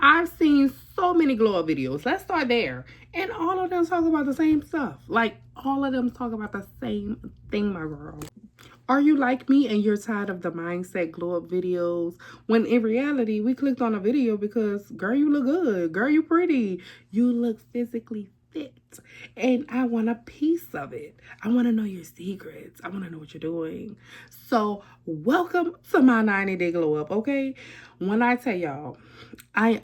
I've seen so many glow up videos. Let's start there. And all of them talk about the same stuff. Like, all of them talk about the same thing, my girl. Are you like me and you're tired of the mindset glow up videos? When in reality, we clicked on a video because, girl, you look good. Girl, you pretty. You look physically fit. And I want a piece of it. I want to know your secrets. I want to know what you're doing. So, welcome to my 90-day glow up, okay? When I tell y'all, I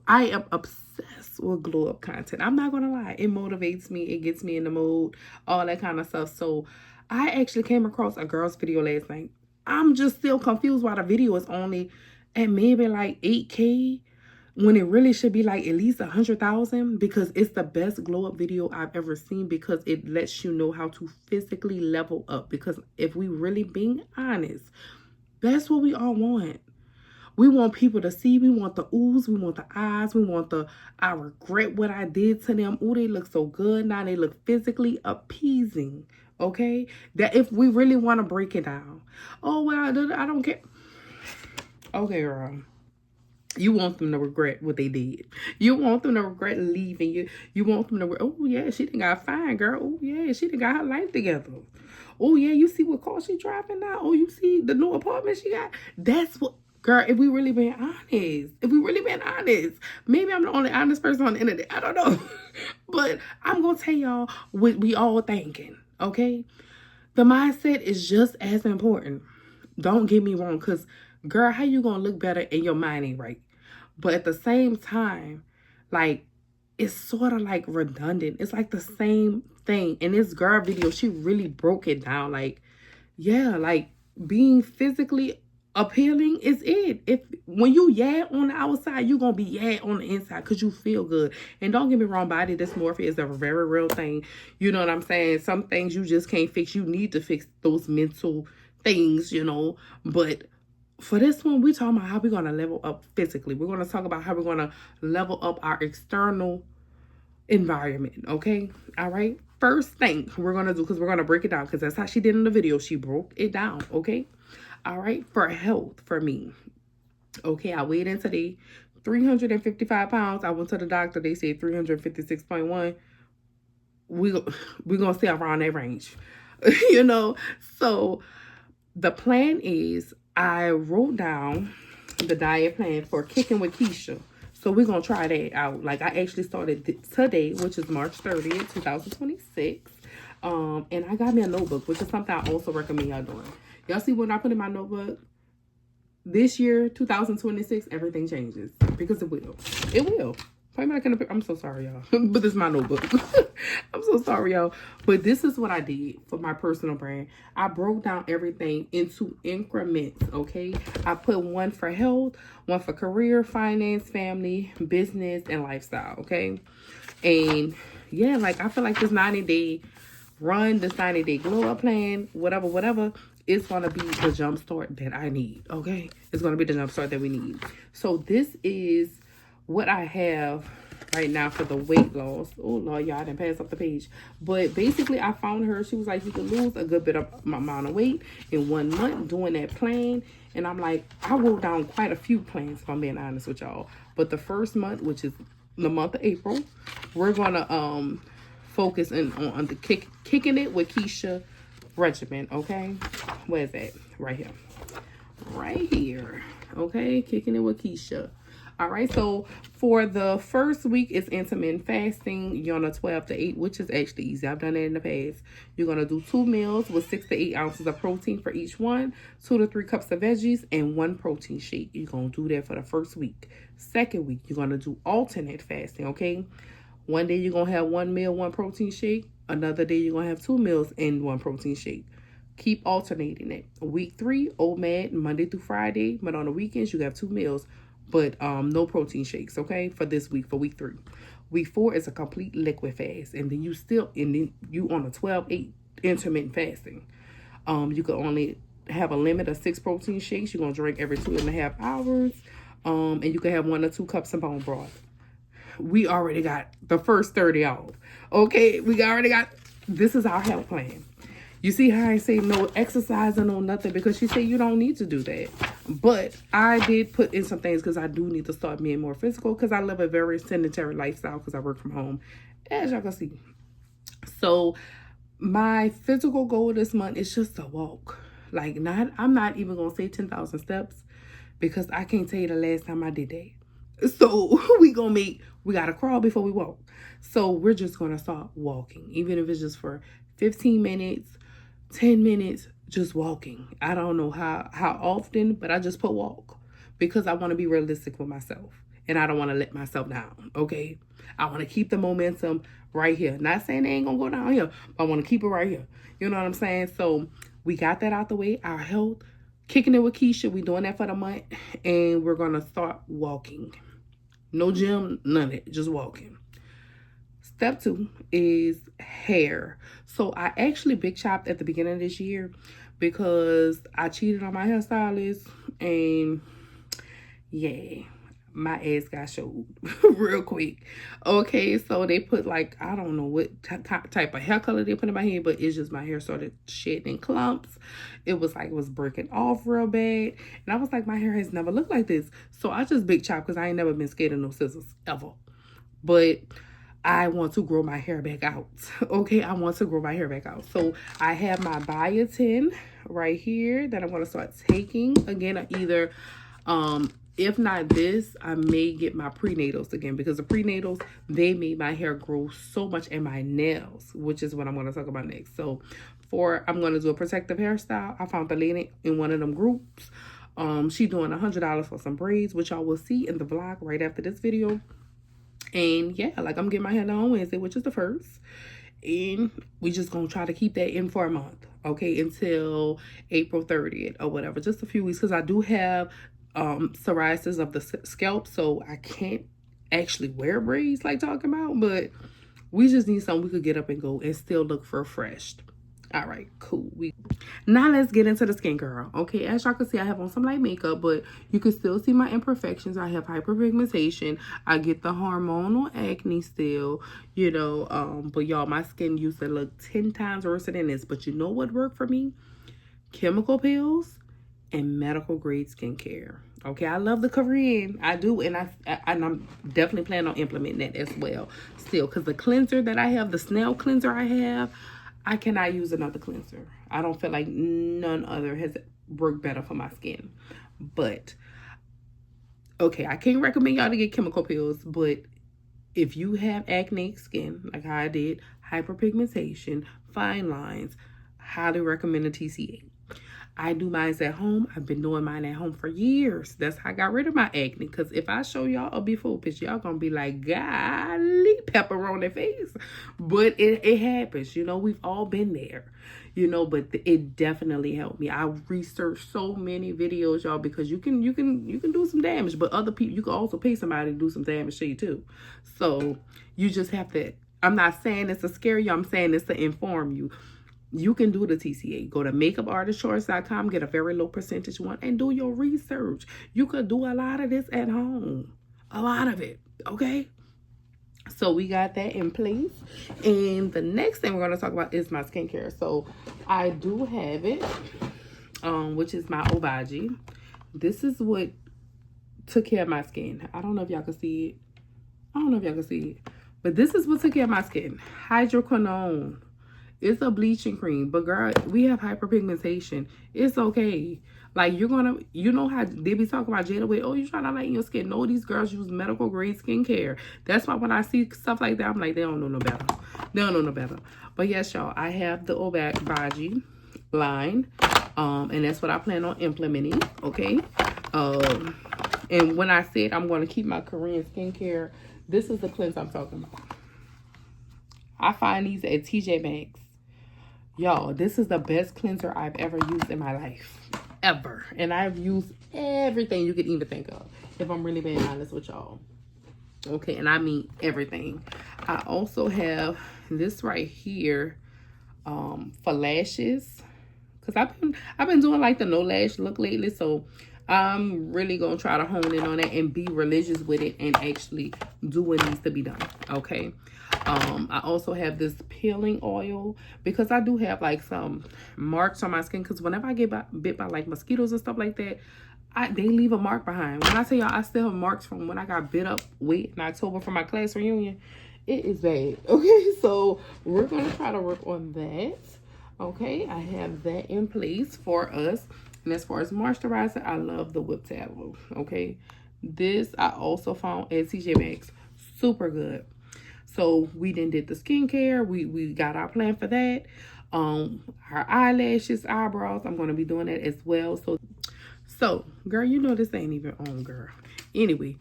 am obsessed with glow up content. I'm not gonna lie. It motivates me. It gets me in the mood. All that kind of stuff. So I actually came across a girl's video last night. I'm just still confused why the video is only at maybe like 8K when it really should be like at least 100,000, because it's the best glow up video I've ever seen, because it lets you know how to physically level up. Because if we really being honest, that's what we all want. We want people to see. We want the oohs. We want the eyes. We want the, I regret what I did to them. Ooh, they look so good now. They look physically appeasing. Okay? That if we really want to break it down. Oh, well, I don't care. Okay, girl. You want them to regret what they did. You want them to regret leaving you. You want them to, oh, yeah, she done got fine, girl. Oh, yeah, she done got her life together. Oh, yeah, you see what car she driving now? Oh, you see the new apartment she got? That's what, girl, if we really been honest. Maybe I'm the only honest person on the internet. I don't know. But I'm going to tell y'all what we all thinking, okay? The mindset is just as important. Don't get me wrong, because, girl, how you going to look better and your mind ain't right? But at the same time, like, it's sort of like redundant. It's like the same thing. In this girl video, she really broke it down. Like, yeah, like being physically appealing is it. If when you on the outside, you're gonna be on the inside because you feel good. And don't get me wrong, body dysmorphia is a very real thing. You know what I'm saying? Some things you just can't fix. You need to fix those mental things, you know. But for this one, we're talking about how we're going to level up physically. We're going to talk about how we're going to level up our external environment, okay? All right? First thing we're going to do, because we're going to break it down, because that's how she did in the video. She broke it down, okay? All right? For health, for me. Okay, I weighed in today, 355 pounds. I went to the doctor. They said 356.1. We're going to stay around that range, you know? So the plan is, I wrote down the diet plan for Kicking with Keisha. So we're going to try that out. Like, I actually started today, which is March 30th, 2026. And I got me a notebook, which is something I also recommend y'all doing. Y'all see what I put in my notebook? This year, 2026, everything changes. Because it will. It will. I'm so sorry, y'all. But this is my notebook. I'm so sorry, y'all. But this is what I did for my personal brand. I broke down everything into increments, okay? I put one for health, one for career, finance, family, business, and lifestyle, okay? And yeah, like, I feel like this 90-day run, this 90-day glow up plan, whatever, it's going to be the jump start that I need, okay? It's going to be the jump start that we need. So this is what I have right now for the weight loss. Oh, Lord, y'all, I didn't pass up the page. But basically, I found her. She was like, you can lose a good bit of amount of weight in 1 month doing that plan. And I'm like, I wrote down quite a few plans, if I'm being honest with y'all. But the first month, which is the month of April, we're going to focus on the Kicking It with Keisha regimen, okay? Where is that? Right here. Right here. Okay? Kicking It with Keisha. All right, so for the first week, it's intermittent fasting. You're on a 12 to 8, which is actually easy. I've done that in the past. You're going to do 2 meals with 6 to 8 ounces of protein for each one, 2 to 3 cups of veggies, and 1 protein shake. You're going to do that for the first week. Second week, you're going to do alternate fasting, okay? One day, you're going to have 1 meal, 1 protein shake. Another day, you're going to have 2 meals and 1 protein shake. Keep alternating it. Week 3, OMAD, Monday through Friday. But on the weekends, you have 2 meals. But no protein shakes, okay, for this week, for week 3. Week 4 is a complete liquid fast. And then you on a 12-8 intermittent fasting. You can only have a limit of 6 protein shakes. You're going to drink every 2.5 hours. And you can have 1 or 2 cups of bone broth. We already got the first 30 off. Okay, we already got, this is our health plan. You see how I say no exercising or nothing, because she said you don't need to do that. But I did put in some things because I do need to start being more physical, because I live a very sedentary lifestyle because I work from home, as y'all can see. So my physical goal this month is just to walk. Like, I'm not even going to say 10,000 steps, because I can't tell you the last time I did that. So we got to crawl before we walk. So we're just going to start walking, even if it's just for 15 minutes, 10 minutes, just walking. I don't know how often, but I just put walk, because I want to be realistic with myself, and I don't want to let myself down. Okay. I want to keep the momentum right here. Not saying they ain't going to go down here, but I want to keep it right here. You know what I'm saying? So we got that out the way. Our health, kicking it with Keisha. We doing that for the month, and we're going to start walking. No gym, none of it, just walking. Step 2 is hair. So I actually big chopped at the beginning of this year because I cheated on my hairstylist, and yeah, my ass got showed real quick. Okay, so they put like, I don't know what type of hair color they put in my hair, but it's just my hair started shedding clumps. It was like it was breaking off real bad. And I was like, my hair has never looked like this. So I just big chopped because I ain't never been scared of no scissors ever. But I want to grow my hair back out. Okay, I want to grow my hair back out. So I have my biotin right here that I'm going to start taking. Again, either if not this, I may get my prenatals again, because the prenatals, they made my hair grow so much, and my nails, which is what I'm going to talk about next. So I'm going to do a protective hairstyle. I found the lady in one of them groups. She doing $100 for some braids, which y'all will see in the vlog right after this video. And yeah, like, I'm getting my hair done on Wednesday, which is the 1st. And we just going to try to keep that in for a month. Okay, until April 30th or whatever. Just a few weeks, because I do have psoriasis of the scalp, so I can't actually wear braids like talking about, but we just need something we could get up and go and still look refreshed. All right, cool. Now let's get into the skin, girl. Okay, as y'all can see, I have on some light makeup, but you can still see my imperfections. I have hyperpigmentation. I get the hormonal acne still, you know, but y'all, my skin used to look 10 times worse than this. But you know what worked for me? Chemical peels and medical grade skincare. Okay, I love the Korean. I do, and I'm definitely planning on implementing that as well still, because the cleanser that I have, the snail cleanser I have, I cannot use another cleanser. I don't feel like none other has worked better for my skin. But okay, I can't recommend y'all to get chemical peels, but if you have acne skin, like how I did, hyperpigmentation, fine lines, highly recommend a TCA. I do mine at home. I've been doing mine at home for years. That's how I got rid of my acne. Because if I show y'all a before picture, y'all going to be like, golly, pepper on their face. But it happens. You know, we've all been there. You know, but it definitely helped me. I researched so many videos, y'all, because you can do some damage. But other people, you can also pay somebody to do some damage to you, too. So you just have to, I'm not saying it's to scare you. I'm saying it's to inform you. You can do the TCA. Go to makeupartistchoice.com, get a very low percentage one, and do your research. You could do a lot of this at home. A lot of it, okay? So we got that in place. And the next thing we're going to talk about is my skincare. So I do have it, which is my Obagi. This is what took care of my skin. I don't know if y'all can see it. But this is what took care of my skin. Hydroquinone. It's a bleaching cream, but girl, we have hyperpigmentation. It's okay. Like, you know how they be talking about Jada Way, oh, you're trying to lighten your skin. No, these girls use medical grade skincare. That's why when I see stuff like that, I'm like, they don't know no better. They don't know no better. But yes, y'all, I have the Obagi line, and that's what I plan on implementing, okay? And when I said I'm going to keep my Korean skincare, this is the cleanse I'm talking about. I find these at TJ Maxx. Y'all, this is the best cleanser I've ever used in my life. Ever. And I've used everything you could even think of, if I'm really being honest with y'all. Okay, and I mean everything. I also have this right here for lashes. Because I've been doing like the no lash look lately. So I'm really gonna try to hone in on it and be religious with it and actually do what needs to be done. Okay. I also have this peeling oil because I do have like some marks on my skin, because whenever I get bit by like mosquitoes and stuff like that, they leave a mark behind. When I tell y'all I still have marks from when I got bit up wet in October for my class reunion, it is bad. Okay, so we're gonna try to work on that. Okay, I have that in place for us. And as far as moisturizer, I love the Whipped Aloe. Okay, this I also found at TJ Maxx, super good. So we then did the skincare. We got our plan for that. Our eyelashes, eyebrows, I'm gonna be doing that as well. So girl, you know this ain't even on, girl. Anyway,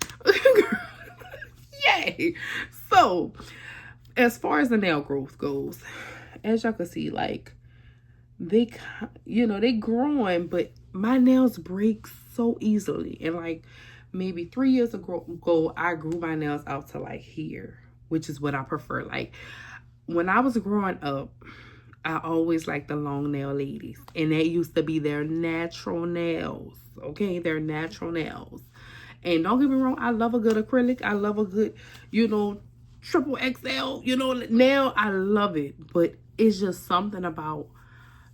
yay. So as far as the nail growth goes, as y'all can see, like they growing, but my nails break so easily. And like maybe 3 years ago, I grew my nails out to like here, which is what I prefer. Like when I was growing up, I always liked the long nail ladies, and that used to be their natural nails. Okay, their natural nails. And don't get me wrong, I love a good acrylic. I love a good, triple XL, nail. I love it. But it's just something about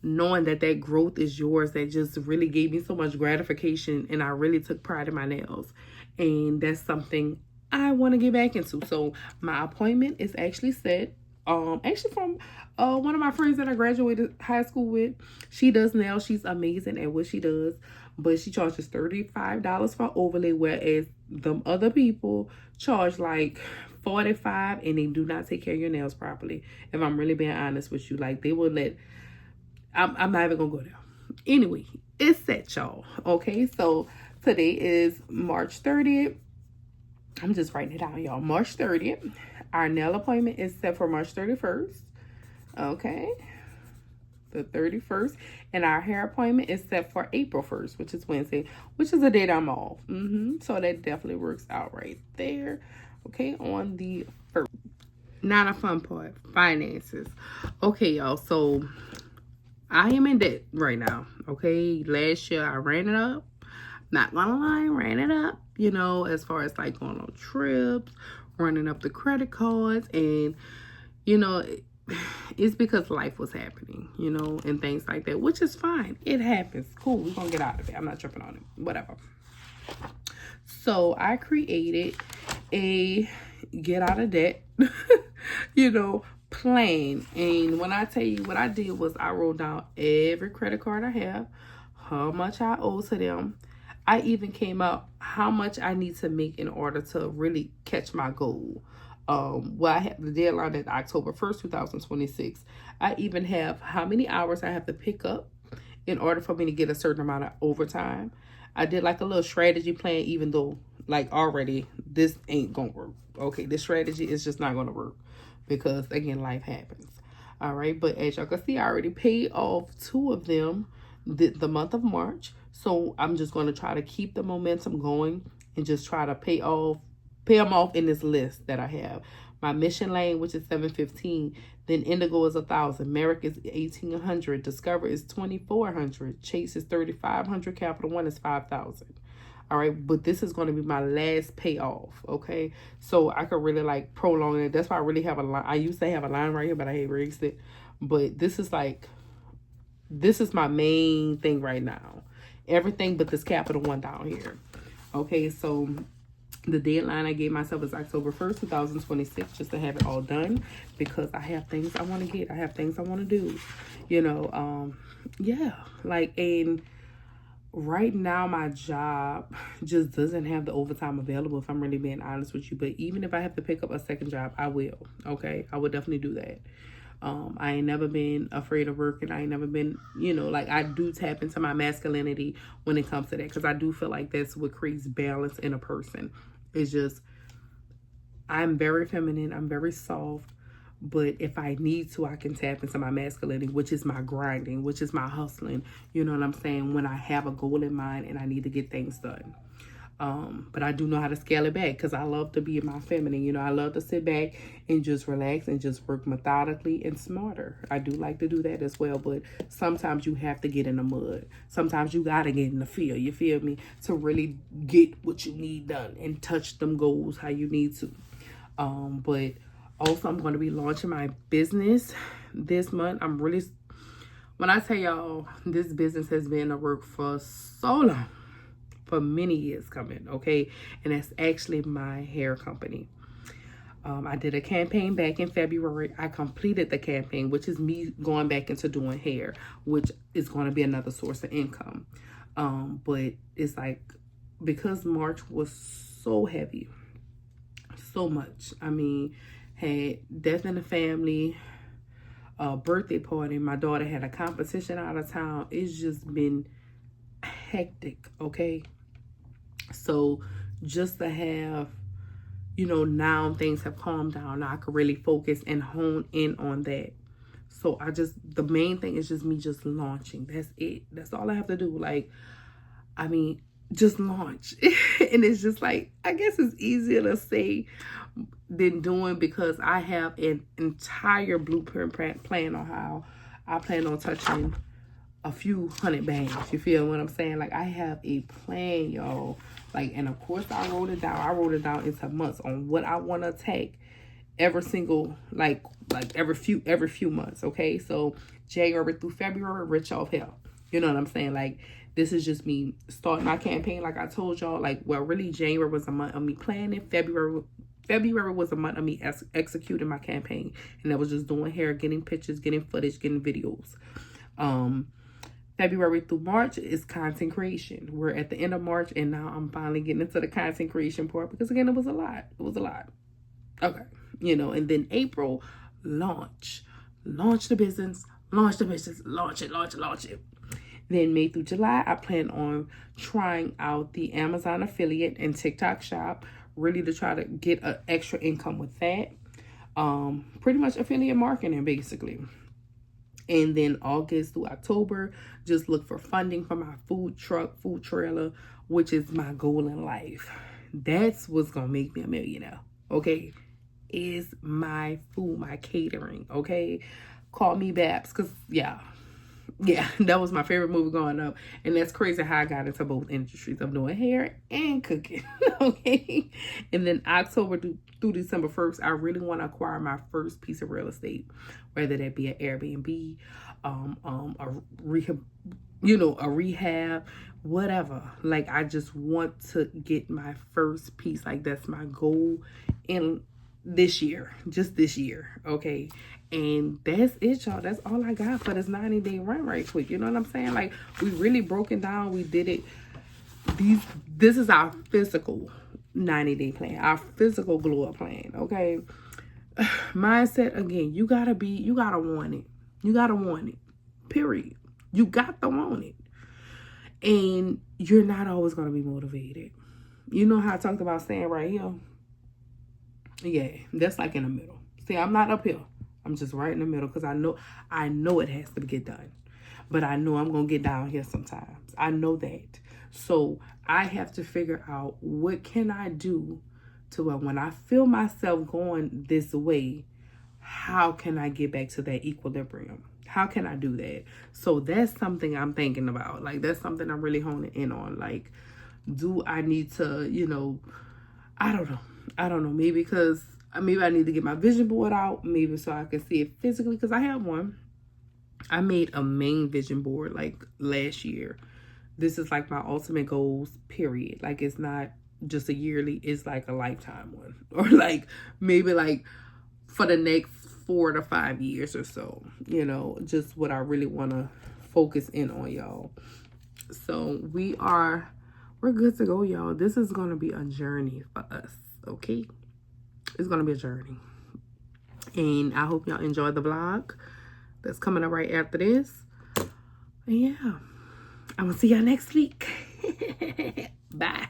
knowing that growth is yours that just really gave me so much gratification, and I really took pride in my nails. And that's something I want to get back into. So my appointment is actually set. Actually from one of my friends that I graduated high school with. She does nails. She's amazing at what she does, but she charges $35 for overlay, whereas the other people charge like $45, and they do not take care of your nails properly. If I'm really being honest with you, like they will let. I'm not even gonna go there. Anyway, it's set, y'all. Okay, so today is March 30th. I'm just writing it down, y'all. March 30th. Our nail appointment is set for March 31st. Okay. The 31st. And our hair appointment is set for April 1st, which is Wednesday, which is a date I'm off. So that definitely works out right there. Okay, on the 1st. Now the fun part, finances. Okay, y'all. So I am in debt right now. Okay. Last year I ran it up. Not gonna lie, ran it up, as far as like going on trips, running up the credit cards, and it's because life was happening, and things like that, which is fine. It happens. Cool. We're gonna get out of it. I'm not tripping on it. Whatever. So I created a get out of debt, plan. And when I tell you what I did was I wrote down every credit card I have, how much I owe to them. I even came up how much I need to make in order to really catch my goal. I have the deadline at October 1st, 2026. I even have how many hours I have to pick up in order for me to get a certain amount of overtime. I did like a little strategy plan, even though like already this ain't gonna work. Okay, this strategy is just not gonna work because again, life happens. All right, but as y'all can see, I already paid off 2 of them the month of March. So I'm just going to try to keep the momentum going and just try to pay them off in this list that I have. My Mission Lane, which is $715. Then Indigo is $1,000. Merrick is $1,800. Discover is $2,400. Chase is $3,500. Capital One is $5,000. All right, but this is going to be my last payoff. Okay, so I could really like prolong it. That's why I really have a line. I used to have a line right here, but I erased it. But this is my main thing right now. Everything but this Capital One down here. Okay, so the deadline I gave myself is October 1st, 2026, just to have it all done because I have things I want to get. I have things I want to do. Yeah, like, and right now my job just doesn't have the overtime available, if I'm really being honest with you. But even if I have to pick up a second job, I will. Okay, I would definitely do that. I ain't never been afraid of working. I ain't never been, like I do tap into my masculinity when it comes to that, because I do feel like that's what creates balance in a person. It's just, I'm very feminine. I'm very soft. But if I need to, I can tap into my masculinity, which is my grinding, which is my hustling. You know what I'm saying? When I have a goal in mind and I need to get things done. But I do know how to scale it back because I love to be in my feminine. You know, I love to sit back and just relax and just work methodically and smarter. I do like to do that as well. But sometimes you have to get in the mud. Sometimes you got to get in the field, you feel me, to really get what you need done and touch them goals how you need to. But also I'm going to be launching my business this month. When I tell y'all, this business has been at work for so long, for many years coming, okay? And that's actually my hair company. I did a campaign back in February. I completed the campaign, which is me going back into doing hair, which is going to be another source of income. But it's like, because March was so heavy, so much. I mean, had death in the family, birthday party, my daughter had a competition out of town. It's just been hectic, okay? So just to have, you know, now things have calmed down, now I can really focus and hone in on that. So the main thing is just me just launching. That's it. That's all I have to do. Like, I mean, just launch. And it's just like, I guess it's easier to say than doing, because I have an entire blueprint plan on how I plan on touching a few hundred bands. You feel what I'm saying? Like, I have a plan, y'all. Like, and of course I wrote it down. I wrote it down into months on what I want to take every single, like every few months. Okay, so January through February, rich off hell. You know what I'm saying? Like, this is just me starting my campaign. Like I told y'all, like, well, really January was a month of me planning. February was a month of me executing my campaign, and that was just doing hair, getting pictures, getting footage, getting videos. February through March is content creation. We're at the end of March, and now I'm finally getting into the content creation part, because again, it was a lot. Okay, you know. And then April, launch the business, launch it. Then May through July, I plan on trying out the Amazon affiliate and TikTok shop, really to try to get an extra income with that. Pretty much affiliate marketing, basically. And then August through October, just look for funding for my food trailer, which is my goal in life. That's what's going to make me a millionaire, okay? Is my food, my catering, okay? Call me Babs, because, yeah, that was my favorite movie growing up. And that's crazy how I got into both industries of doing hair and cooking, okay? And then October through December 1st, I really want to acquire my first piece of real estate, whether that be an Airbnb, a rehab, whatever. Like, I just want to get my first piece. Like, that's my goal in this year, just this year, okay? And that's it, y'all. That's all I got for this 90-day run right quick. You know what I'm saying? Like, we really broken down. We did it. This is our physical 90-day plan, our physical glow up plan, okay? Mindset, again, you gotta want it. You gotta want it, period. You got to want it. And you're not always gonna be motivated. You know how I talked about staying right here? Yeah, that's like in the middle. See, I'm not up here. I'm just right in the middle, because I know it has to get done. But I know I'm going to get down here sometimes. I know that. So I have to figure out, what can I do to where when I feel myself going this way, how can I get back to that equilibrium? How can I do that? So that's something I'm thinking about. Like, that's something I'm really honing in on. Like, do I need to, I don't know. Maybe I need to get my vision board out, maybe so I can see it physically, because I have one. I made a main vision board like last year. This is like my ultimate goals, period. Like, it's not just a yearly, it's like a lifetime one. Or like maybe like for the next 4 to 5 years or so, just what I really want to focus in on, y'all. So we're good to go, y'all. This is going to be a journey for us, okay? It's going to be a journey. And I hope y'all enjoy the vlog that's coming up right after this. And yeah, I'm going to see y'all next week. Bye.